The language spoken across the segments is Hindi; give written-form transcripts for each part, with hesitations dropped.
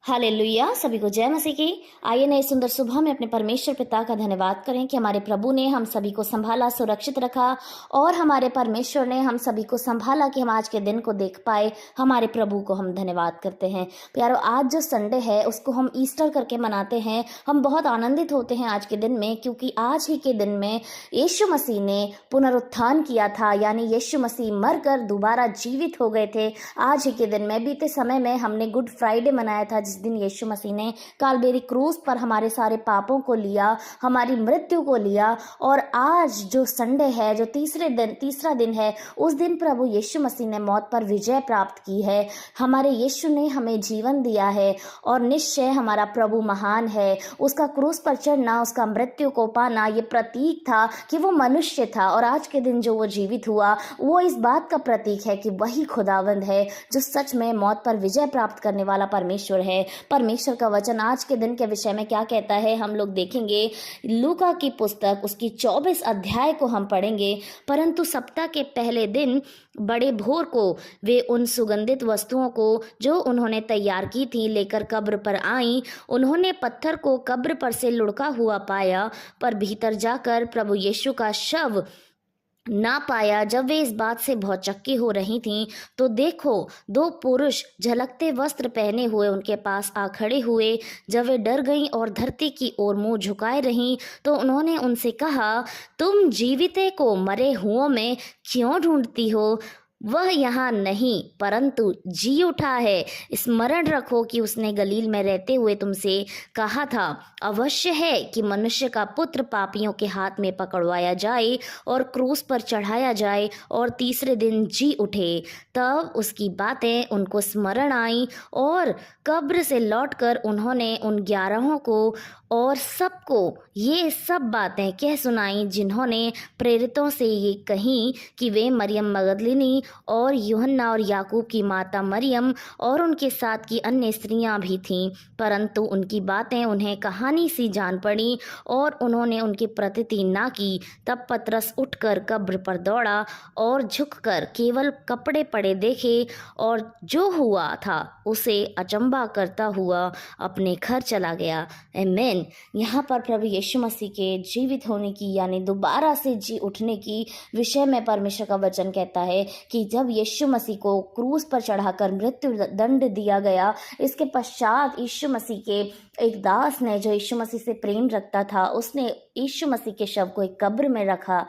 हालेलुया। सभी को जय मसीह की। आइए नए सुंदर सुबह में अपने परमेश्वर पिता का धन्यवाद करें कि हमारे प्रभु ने हम सभी को संभाला, सुरक्षित रखा और हमारे परमेश्वर ने हम सभी को संभाला कि हम आज के दिन को देख पाए। हमारे प्रभु को हम धन्यवाद करते हैं। प्यारो, आज जो संडे है उसको हम ईस्टर करके मनाते हैं। हम बहुत आनंदित होते हैं आज के दिन में, क्योंकि आज ही के दिन में यीशु मसीह ने पुनरुत्थान किया था, यानी यीशु मसीह मरकर दोबारा जीवित हो गए थे। आज ही के दिन में बीते समय में हमने गुड फ्राइडे मनाया था, जिस दिन यीशु मसीह ने कालबेरी क्रूस पर हमारे सारे पापों को लिया, हमारी मृत्यु को लिया। और आज जो संडे है, जो तीसरा दिन है, उस दिन प्रभु यीशु मसीह ने मौत पर विजय प्राप्त की है। हमारे यीशु ने हमें जीवन दिया है और निश्चय हमारा प्रभु महान है। उसका क्रूस पर चढ़ना, उसका मृत्यु को पाना, ये प्रतीक था कि वो मनुष्य था, और आज के दिन जो वो जीवित हुआ वो इस बात का प्रतीक है कि वही खुदावंद है जो सच में मौत पर विजय प्राप्त करने वाला परमेश्वर है। परमेश्वर का वचन आज के दिन के विषय में क्या कहता है हम लोग देखेंगे। लूका की पुस्तक उसकी 24 अध्याय को हम पढ़ेंगे। परंतु सप्ताह के पहले दिन बड़े भोर को वे उन सुगंधित वस्तुओं को जो उन्होंने तैयार की थी लेकर कब्र पर आई। उन्होंने पत्थर को कब्र पर से लुढ़का हुआ पाया, पर भीतर जाकर प्रभु यीशु का शव ना पाया। जब वे इस बात से भौचक्की हो रही थीं, तो देखो, दो पुरुष झलकते वस्त्र पहने हुए उनके पास आ खड़े हुए। जब वे डर गईं और धरती की ओर मुंह झुकाए रहीं, तो उन्होंने उनसे कहा, तुम जीविते को मरे हुओं में क्यों ढूंढती हो? वह यहाँ नहीं, परंतु जी उठा है। स्मरण रखो कि उसने गलील में रहते हुए तुमसे कहा था, अवश्य है कि मनुष्य का पुत्र पापियों के हाथ में पकड़वाया जाए और क्रूस पर चढ़ाया जाए और तीसरे दिन जी उठे। तब उसकी बातें उनको स्मरण आई, और कब्र से लौटकर उन्होंने उन 11 को और सबको ये सब बातें कह सुनाई, जिन्होंने प्रेरितों से ये कहीं कि वे मरियम मगदलिनी और यूहन्ना और याकूब की माता मरियम और उनके साथ की अन्य स्त्रियां भी थीं। परंतु उनकी बातें उन्हें कहानी सी जान पड़ी और उन्होंने उनकी प्रतीति ना की। तब पतरस उठकर कब्र पर दौड़ा और झुककर केवल कपड़े पड़े देखे, और जो हुआ था उसे अचंभा करता हुआ अपने घर चला गया। आमीन। यहाँ पर प्रभु यीशु मसीह के जीवित होने की, यानी दोबारा से जी उठने की विषय में परमेश्वर का वचन कहता है कि जब यीशु मसीह को क्रूस पर चढ़ाकर मृत्यु दंड दिया गया, इसके पश्चात यीशु मसीह के एक दास ने, जो यीशु मसीह से प्रेम रखता था, उसने यीशु मसीह के शव को एक कब्र में रखा।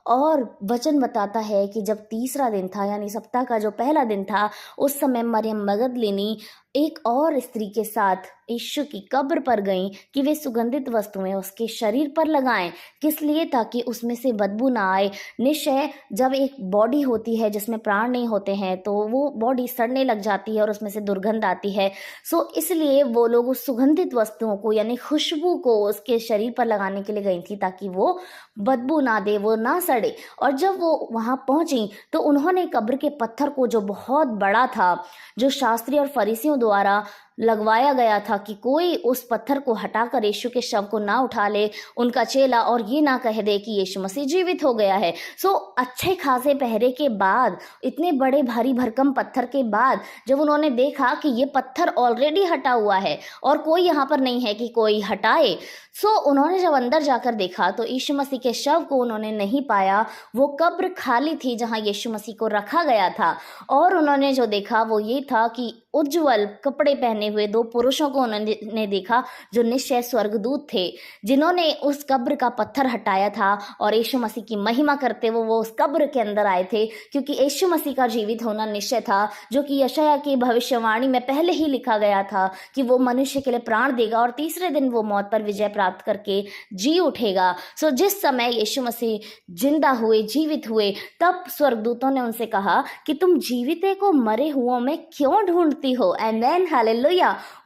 और वचन बताता है कि जब तीसरा दिन था, यानी सप्ताह का जो पहला दिन था, उस समय मरियम मगदलिनी एक और स्त्री के साथ यीशु की कब्र पर गईं कि वे सुगंधित वस्तुएं उसके शरीर पर लगाएं। किस लिए? ताकि उसमें से बदबू ना आए। निश्चय जब एक बॉडी होती है जिसमें प्राण नहीं होते हैं, तो वो बॉडी सड़ने लग जाती है और उसमें से दुर्गंध आती है। सो इसलिए वो लोग उस सुगंधित वस्तुओं को, यानी खुशबू को, उसके शरीर पर लगाने के लिए गई थी, ताकि वो बदबू ना दे, वो ना सड़े। और जब वो वहां पहुंची तो उन्होंने कब्र के पत्थर को, जो बहुत बड़ा था, जो शास्त्री और फरीसियों द्वारा लगवाया गया था कि कोई उस पत्थर को हटाकर यीशु के शव को ना उठा ले, उनका चेला, और ये ना कह दे कि यीशु मसीह जीवित हो गया है। सो अच्छे खासे पहरे के बाद, इतने बड़े भारी भरकम पत्थर के बाद, जब उन्होंने देखा कि ये पत्थर ऑलरेडी हटा हुआ है और कोई यहाँ पर नहीं है कि कोई हटाए, सो उन्होंने जब अंदर जाकर देखा तो यीशु मसीह के शव को उन्होंने नहीं पाया। वो कब्र खाली थी जहाँ यीशु मसीह को रखा गया था। और उन्होंने जो देखा वो ये था कि उज्जवल कपड़े पहने हुए 2 पुरुषों को उन्होंने देखा, जो निश्चय स्वर्गदूत थे, जिन्होंने उस कब्र का पत्थर हटाया था और यीशु मसीह की महिमा करते हुए वो उस कब्र के अंदर आए थे। क्योंकि यीशु मसीह का जीवित होना निश्चय था, जो कि यशायाह की भविष्यवाणी में पहले ही लिखा गया था कि वो मनुष्य के लिए प्राण देगा और तीसरे दिन वो मौत पर विजय प्राप्त करके जी उठेगा। सो जिस समय यीशु मसीह जिंदा हुए, जीवित हुए, तब स्वर्गदूतों ने उनसे कहा कि तुम जीविते को मरे हुओं में क्यों ढूंढती हो? आमीन, हालेलुया।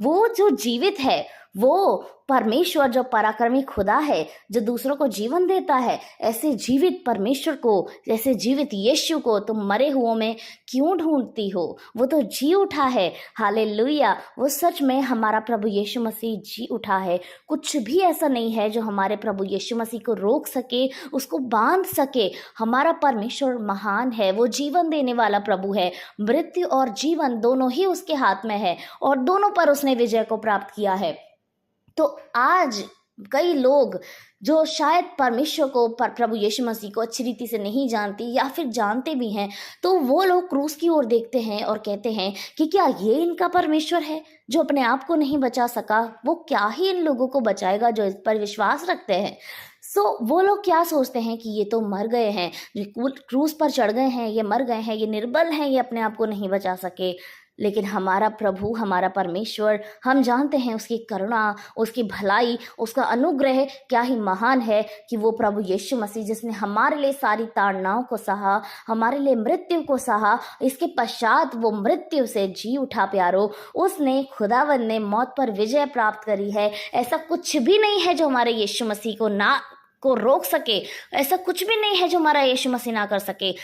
वो जो जीवित है वो परमेश्वर जो पराक्रमी खुदा है, जो दूसरों को जीवन देता है, ऐसे जीवित परमेश्वर को, जैसे जीवित यीशु को तुम मरे हुओं में क्यों ढूंढती हो? वो तो जी उठा है। हालेलुया! वो सच में हमारा प्रभु यीशु मसीह जी उठा है। कुछ भी ऐसा नहीं है जो हमारे प्रभु यीशु मसीह को रोक सके, उसको बांध सके। हमारा परमेश्वर महान है, वो जीवन देने वाला प्रभु है। मृत्यु और जीवन दोनों ही उसके हाथ में है और दोनों पर उसने विजय को प्राप्त किया है। तो आज कई लोग जो शायद परमेश्वर को, प्रभु यीशु मसीह को अच्छी रीति से नहीं जानती या फिर जानते भी हैं, तो वो लोग क्रूस की ओर देखते हैं और कहते हैं कि क्या ये इनका परमेश्वर है जो अपने आप को नहीं बचा सका? वो क्या ही इन लोगों को बचाएगा जो इस पर विश्वास रखते हैं। वो लोग क्या सोचते हैं कि ये तो मर गए हैं, जो क्रूस पर चढ़ गए हैं, ये मर गए हैं, ये निर्बल हैं, ये अपने आप को नहीं बचा सके। लेकिन हमारा प्रभु, हमारा परमेश्वर, हम जानते हैं उसकी करुणा, उसकी भलाई, उसका अनुग्रह क्या ही महान है कि वो प्रभु यीशु मसीह जिसने हमारे लिए सारी ताड़नाओं को सहा, हमारे लिए मृत्यु को सहा, इसके पश्चात वो मृत्यु से जी उठा प्यारो। उसने, खुदावन ने मौत पर विजय प्राप्त करी है। ऐसा कुछ भी नहीं है जो हमारे यीशु मसीह को रोक सके। ऐसा कुछ भी नहीं है जो हमारा यीशु मसीह ना कर सके।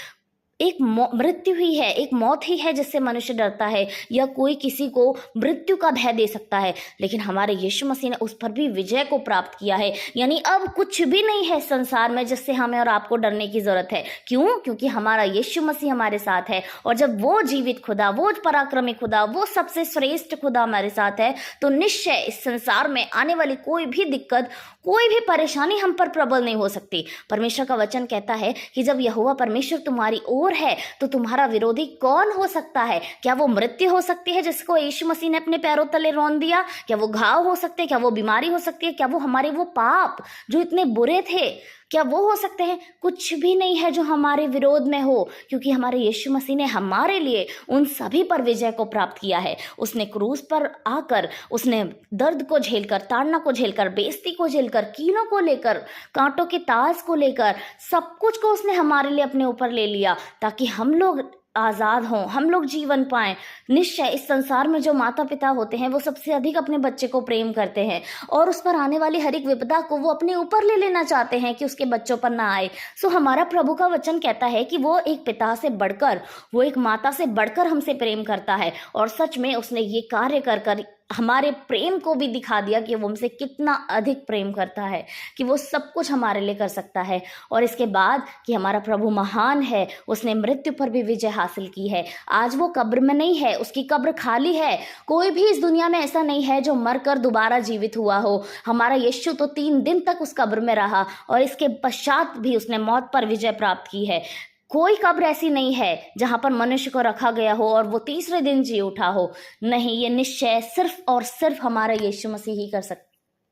एक मृत्यु ही है, एक मौत ही है जिससे मनुष्य डरता है या कोई किसी को मृत्यु का भय दे सकता है, लेकिन हमारे यीशु मसीह ने उस पर भी विजय को प्राप्त किया है। यानी अब कुछ भी नहीं है संसार में जिससे हमें और आपको डरने की जरूरत है। क्यों? क्योंकि हमारा यीशु मसीह हमारे साथ है। और जब वो जीवित खुदा, वो पराक्रमी खुदा, वो सबसे श्रेष्ठ खुदा हमारे साथ है, तो निश्चय इस संसार में आने वाली कोई भी दिक्कत, कोई भी परेशानी हम पर प्रबल नहीं हो सकती। परमेश्वर का वचन कहता है कि जब यहोवा परमेश्वर तुम्हारी ओर है तो तुम्हारा विरोधी कौन हो सकता है? क्या वो मृत्यु हो सकती है जिसको यीशु मसीह ने अपने पैरों तले रौंद दिया? क्या वो घाव हो सकते हैं? क्या वो बीमारी हो सकती है? क्या वो हमारे वो पाप जो इतने बुरे थे, क्या वो हो सकते हैं? कुछ भी नहीं है जो हमारे विरोध में हो, क्योंकि हमारे यीशु मसीह ने हमारे लिए उन सभी पर विजय को प्राप्त किया है। उसने क्रूस पर आकर, उसने दर्द को झेलकर, ताड़ना को झेलकर, बेइज्जती को झेलकर, कीलों को लेकर, कांटों के ताज को लेकर, सब कुछ को उसने हमारे लिए अपने ऊपर ले लिया ताकि हम लोग आज़ाद हों, हम लोग जीवन पाएं। निश्चय इस संसार में जो माता पिता होते हैं वो सबसे अधिक अपने बच्चे को प्रेम करते हैं और उस पर आने वाली हर एक विपदा को वो अपने ऊपर ले लेना चाहते हैं कि उसके बच्चों पर ना आए। सो हमारा प्रभु का वचन कहता है कि वो एक पिता से बढ़कर, वो एक माता से बढ़कर हमसे प्रेम करता है। और सच में उसने ये कार्य कर कर हमारे प्रेम को भी दिखा दिया कि वो हमसे कितना अधिक प्रेम करता है, कि वो सब कुछ हमारे लिए कर सकता है। और इसके बाद कि हमारा प्रभु महान है, उसने मृत्यु पर भी विजय हासिल की है। आज वो कब्र में नहीं है, उसकी कब्र खाली है। कोई भी इस दुनिया में ऐसा नहीं है जो मरकर दोबारा जीवित हुआ हो। हमारा यीशु तो 3 दिन तक उस कब्र में रहा और इसके पश्चात भी उसने मौत पर विजय प्राप्त की है। कोई कब्र ऐसी नहीं है जहां पर मनुष्य को रखा गया हो और वो तीसरे दिन जी उठा हो। नहीं, ये निश्चय सिर्फ और सिर्फ हमारा यीशु मसीह ही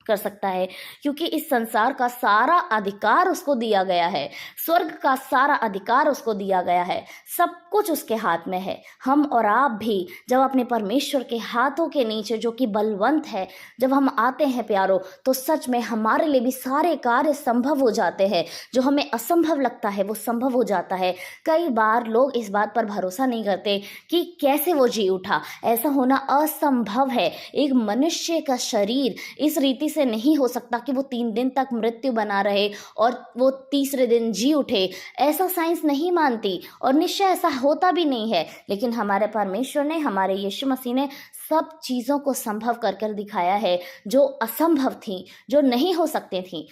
कर सकता है, क्योंकि इस संसार का सारा अधिकार उसको दिया गया है, स्वर्ग का सारा अधिकार उसको दिया गया है, सब कुछ उसके हाथ में है। हम और आप भी जब अपने परमेश्वर के हाथों के नीचे, जो कि बलवंत है, जब हम आते हैं प्यारो, तो सच में हमारे लिए भी सारे कार्य संभव हो जाते हैं। जो हमें असंभव लगता है वो संभव हो जाता है। कई बार लोग इस बात पर भरोसा नहीं करते कि कैसे वो जी उठा। ऐसा होना असंभव है। एक मनुष्य का शरीर इस रीति से नहीं हो सकता कि वो 3 दिन तक मृत्यु बना रहे और वो तीसरे दिन जी उठे। ऐसा साइंस नहीं मानती और निश्चय ऐसा होता भी नहीं है। लेकिन हमारे परमेश्वर ने, हमारे यीशु मसीह ने सब चीज़ों को संभव कर दिखाया है, जो असंभव थी, जो नहीं हो सकती थी,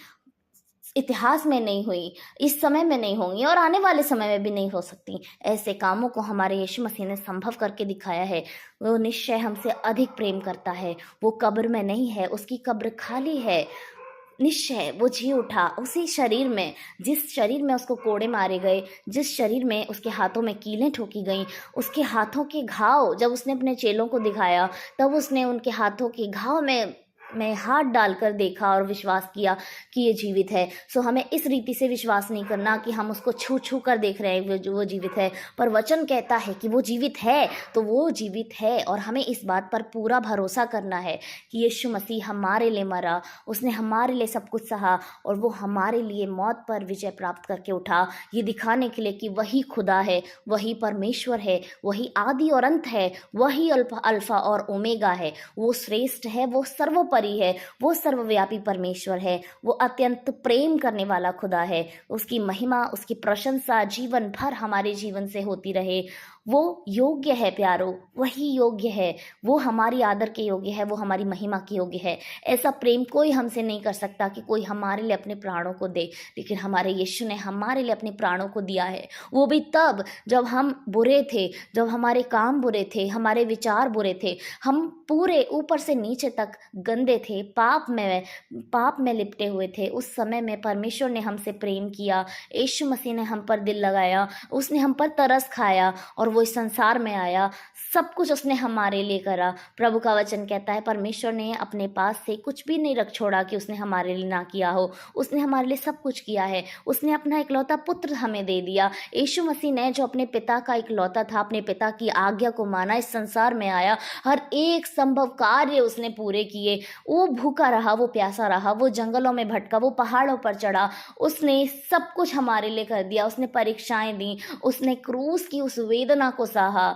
इतिहास में नहीं हुई, इस समय में नहीं होंगी और आने वाले समय में भी नहीं हो सकती। ऐसे कामों को हमारे यीशु मसीह ने संभव करके दिखाया है। वो निश्चय हमसे अधिक प्रेम करता है। वो कब्र में नहीं है, उसकी कब्र खाली है। निश्चय वो जी उठा उसी शरीर में, जिस शरीर में उसको कोड़े मारे गए, जिस शरीर में उसके हाथों में कीलें ठोकी गईं, उसके हाथों के घाव जब उसने अपने चेलों को दिखाया, तब उसने उनके हाथों के घाव में हाथ डालकर देखा और विश्वास किया कि ये जीवित है। सो हमें इस रीति से विश्वास नहीं करना कि हम उसको छू छू कर देख रहे हैं वो जीवित है, पर वचन कहता है कि वो जीवित है, तो वो जीवित है। और हमें इस बात पर पूरा भरोसा करना है कि यीशु मसीह हमारे लिए मरा, उसने हमारे लिए सब कुछ सहा और वो हमारे लिए मौत पर विजय प्राप्त करके उठा, ये दिखाने के लिए कि वही खुदा है, वही परमेश्वर है, वही आदि और अंत है, वही अल्फा और ओमेगा है। वो श्रेष्ठ है, वो सर्वोपरि सर्वोपरि है, वो सर्वव्यापी परमेश्वर है, वो अत्यंत प्रेम करने वाला खुदा है। उसकी महिमा, उसकी प्रशंसा जीवन भर हमारे जीवन से होती रहे। वो योग्य है प्यारो, वही योग्य है, वो हमारी आदर के योग्य है, वो हमारी महिमा के योग्य है। ऐसा प्रेम कोई हमसे नहीं कर सकता कि कोई हमारे लिए अपने प्राणों को दे, लेकिन हमारे यीशु ने हमारे लिए अपने प्राणों को दिया है। वो भी तब जब हम बुरे थे, जब हमारे काम बुरे थे, हमारे विचार बुरे थे, हम पूरे ऊपर से नीचे तक गंदे थे, पाप में लिपटे हुए थे। उस समय में परमेश्वर ने हमसे प्रेम किया, यीशु मसीह ने हम पर दिल लगाया, उसने हम पर तरस खाया और वो इस संसार में आया। सब कुछ उसने हमारे लिए करा। प्रभु का वचन कहता है परमेश्वर ने अपने पास से कुछ भी नहीं रख छोड़ा कि उसने हमारे लिए ना किया हो। उसने हमारे लिए सब कुछ किया है। उसने अपना इकलौता पुत्र हमें दे दिया। यीशु मसीह ने जो अपने पिता का इकलौता था, अपने पिता की आज्ञा को माना, इस संसार में आया, हर एक संभव कार्य उसने पूरे किए। वो भूखा रहा, वो प्यासा रहा, वो जंगलों में भटका, वो पहाड़ों पर चढ़ा, उसने सब कुछ हमारे लिए कर दिया। उसने परीक्षाएं दी, उसने क्रूस की उस वेदना को सहा।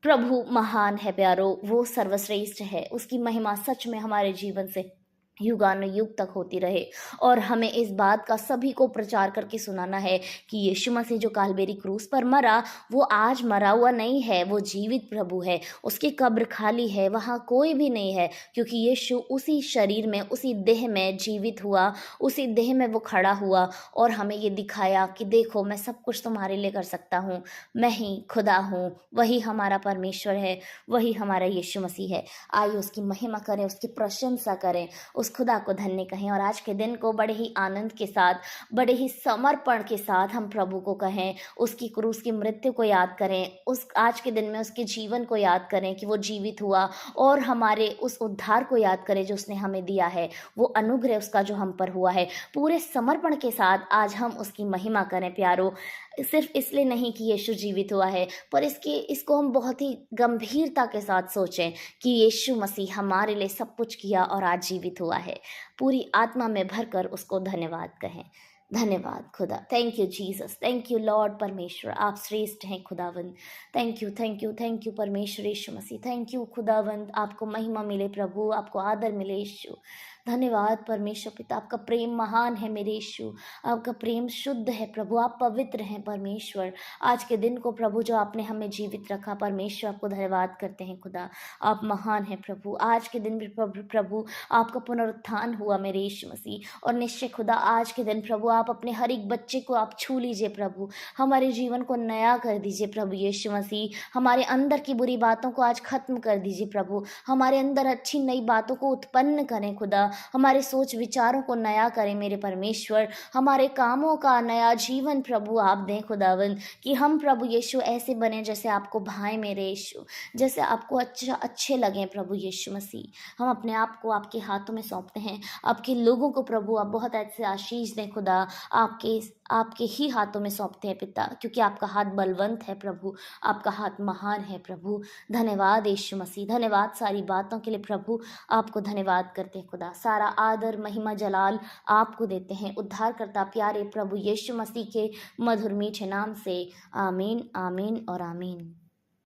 प्रभु महान है प्यारो, वो सर्वश्रेष्ठ है। उसकी महिमा सच में हमारे जीवन से युगानुयुग तक होती रहे। और हमें इस बात का सभी को प्रचार करके सुनाना है कि यीशु मसीह जो कालबेरी क्रूस पर मरा, वो आज मरा हुआ नहीं है, वो जीवित प्रभु है। उसकी कब्र खाली है, वहाँ कोई भी नहीं है, क्योंकि यीशु उसी शरीर में, उसी देह में जीवित हुआ, उसी देह में वो खड़ा हुआ और हमें ये दिखाया कि देखो मैं सब कुछ तुम्हारे लिए कर सकता हूँ, मैं ही खुदा हूँ। वही हमारा परमेश्वर है, वही हमारा यीशु मसीह है। आइए उसकी महिमा करें, उसकी प्रशंसा करें, उस खुदा को धन्य कहें और आज के दिन को बड़े ही आनंद के साथ, बड़े ही समर्पण के साथ हम प्रभु को कहें। उसकी क्रूस की मृत्यु को याद करें, उस आज के दिन में उसके जीवन को याद करें कि वो जीवित हुआ, और हमारे उस उद्धार को याद करें जो उसने हमें दिया है, वो अनुग्रह उसका जो हम पर हुआ है। पूरे समर्पण के साथ आज हम उसकी महिमा करें प्यारो। सिर्फ इसलिए नहीं कि यीशु जीवित हुआ है, पर इसको हम बहुत ही गंभीरता के साथ सोचें कि यीशु मसीह हमारे लिए सब कुछ किया और आज जीवित हुआ है। पूरी आत्मा में भरकर उसको धन्यवाद कहें। धन्यवाद खुदा। Thank you Jesus, thank you Lord परमेश्वर, आप श्रेष्ठ हैं खुदावंद। Thank you, thank you, thank you परमेश्वर यीशु मसीह। थैंक यू खुदावंद, आपको महिमा मिले प्रभु, आपको आदर मिले यीशु। धन्यवाद परमेश्वर पिता, आपका प्रेम महान है मेरे यीशु, आपका प्रेम शुद्ध है प्रभु, आप पवित्र हैं परमेश्वर। आज के दिन को प्रभु जो आपने हमें जीवित रखा, परमेश्वर आपको धन्यवाद करते हैं खुदा, आप महान हैं प्रभु। आज के दिन भी प्रभु आपका पुनरुत्थान हुआ मेरे यीशु मसीह, और निश्चय खुदा आज के दिन प्रभु आप अपने हर एक बच्चे को आप छू लीजिए प्रभु, हमारे जीवन को नया कर दीजिए प्रभु यीशु मसीह। हमारे अंदर की बुरी बातों को आज खत्म कर दीजिए प्रभु, हमारे अंदर अच्छी नई बातों को उत्पन्न करें खुदा, हमारे सोच विचारों को नया करें मेरे परमेश्वर, हमारे कामों का नया जीवन प्रभु आप दें खुदावंद, कि हम प्रभु यीशु ऐसे बने जैसे आपको भाए मेरे यीशु, जैसे आपको अच्छे लगें प्रभु यीशु मसीह। हम अपने आप को आपके हाथों में सौंपते हैं, आपके लोगों को प्रभु आप बहुत ऐसे आशीष दें खुदा, आपके ही हाथों में सौंपते हैं पिता, क्योंकि आपका हाथ बलवंत है प्रभु, आपका हाथ महान है प्रभु। धन्यवाद यीशु मसीह, धन्यवाद सारी बातों के लिए प्रभु, आपको धन्यवाद करते हैं खुदा। सारा आदर महिमा जलाल आपको देते हैं, उद्धार करता प्यारे प्रभु यीशु मसीह के मधुर मीठे नाम से। आमीन, आमीन और आमीन।